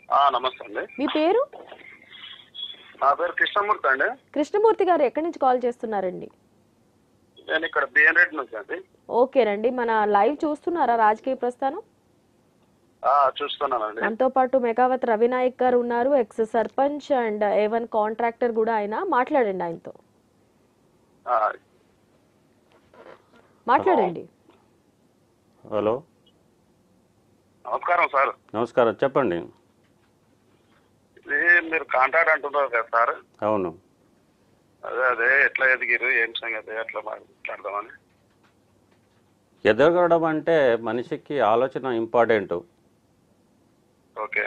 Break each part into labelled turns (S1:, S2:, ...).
S1: నమస్తే అండి.
S2: మీ పేరు?
S1: నా పేరు కృష్ణమూర్తి అండి.
S2: కృష్ణమూర్తి గారు ఎక్కడి నుంచి కాల్ చేస్తున్నారండి?
S1: నేను ఇక్కడ బిఎన్ రెడ్డి నుంచి అండి.
S2: ఓకేనండి. మన లైవ్ చూస్తున్నారా రాజకీయ ప్రస్థానం?
S1: చూస్తున్నానండి.
S2: మనతో పాటు మెగావత్ రవినాయక్ గారు ఉన్నారు, X sarpanch and A1 contractor కూడా. ఆయన మాట్లాడండి, ఆయనతో
S1: ఆ,
S2: మాట్లాడండి.
S3: హలో,
S1: నమస్కారం సార్.
S3: నమస్కారం, చెప్పండి.
S1: ఇది మీరు కాంట్రాక్ట్ అంటున్నారు కదా సార్?
S3: అవును.
S1: అదే ఎట్లా ఎదిగిరు, ఏం సంగతి, ఎట్లా మాట్లాడదామని.
S3: ఎదగడం అంటే మనిషికి ఆలోచన ఇంపార్టెంట్.
S1: ఓకే.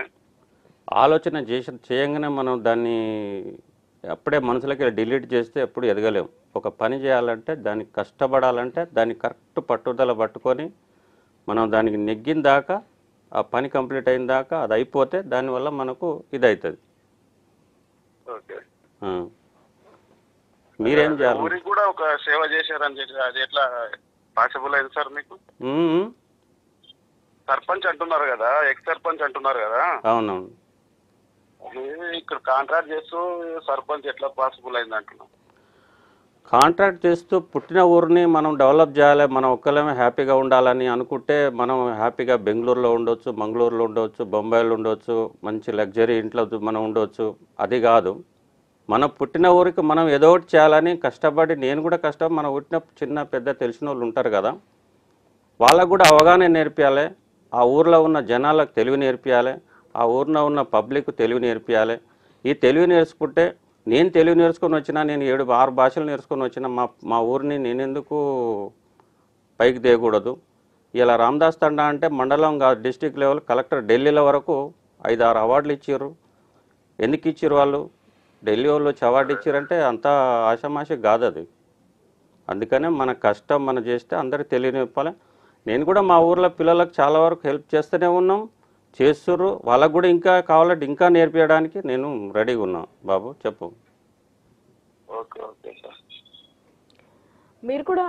S3: ఆలోచన చేయంగానే మనం దాన్ని అప్పుడే మనసులోకి డిలీట్ చేస్తే ఎప్పుడు ఎదగలేం. ఒక పని చేయాలంటే దానికి కష్టపడాలంటే దాన్ని కరెక్ట్ పట్టుదల పట్టుకొని మనం దానికి నెగ్గిన దాకా, ఆ పని కంప్లీట్ అయిన దాకా అది అయిపోతే దానివల్ల మనకు ఇది అవుతుంది.
S1: ఓకే.
S3: మీరేం చేయాలి?
S1: ఊరికి కూడా ఒక సేవ చేశారని చెప్పి అది ఎట్లా పాసిబుల్ అయింది సార్ మీకు? సర్పంచ్ అంటున్నారు కదా, ఎక్స్ సర్పంచ్ అంటున్నారు కదా.
S3: అవునవును.
S1: ఇక్కడ కాంట్రాక్ట్ చేస్తూ సర్పంచ్ ఎట్లా పాసిబుల్ అయింది అంటున్నాం.
S3: కాంట్రాక్ట్ చేస్తూ పుట్టిన ఊరిని మనం డెవలప్ చేయాలి, మనం ఒక్కళ్ళమే హ్యాపీగా ఉండాలని అనుకుంటే మనం హ్యాపీగా బెంగళూరులో ఉండొచ్చు, మంగళూరులో ఉండవచ్చు, బొంబాయిలో ఉండవచ్చు, మంచి లగ్జరీ ఇంట్లో మనం ఉండవచ్చు. అది కాదు, మనం పుట్టిన ఊరికి మనం ఏదో ఒకటి చేయాలని కష్టపడి, నేను కూడా కష్టపడి, మనం పుట్టిన చిన్న పెద్ద తెలిసిన వాళ్ళు ఉంటారు కదా, వాళ్ళకు కూడా అవగాహన నేర్పించాలి. ఆ ఊర్లో ఉన్న జనాలకు తెలివి నేర్పించాలి, ఆ ఊరిలో ఉన్న పబ్లిక్ తెలివి నేర్పించాలి. ఈ తెలివి నేర్చుకుంటే, నేను తెలివి నేర్చుకొని వచ్చినా, నేను 7-6 భాషలు నేర్చుకొని వచ్చిన మా ఊరిని నేనెందుకు పైకి తీయకూడదు? ఇలా రామదాస్ తండా అంటే మండలం కాదు, డిస్టిక్ లెవెల్, కలెక్టర్ ఢిల్లీలో వరకు 5-6 అవార్డులు ఇచ్చారు. ఎందుకు ఇచ్చారు వాళ్ళు? ఢిల్లీ వాళ్ళు వచ్చి అవార్డు ఇచ్చారంటే అంత ఆషామాషి కాదు అది. అందుకనే మన కష్టం మనం చేస్తే అందరికి తెలియనివ్వాలి. నేను కూడా మా ఊర్లో పిల్లలకు చాలా వరకు హెల్ప్ చేస్తూనే ఉన్నాం, చేస్తుర్రు. వాళ్ళకు కూడా ఇంకా కావాలంటే ఇంకా నేర్పించడానికి నేను రెడీగా ఉన్నా. బాబు చెప్పు.
S1: Okay okay sir.
S2: మీరు కూడా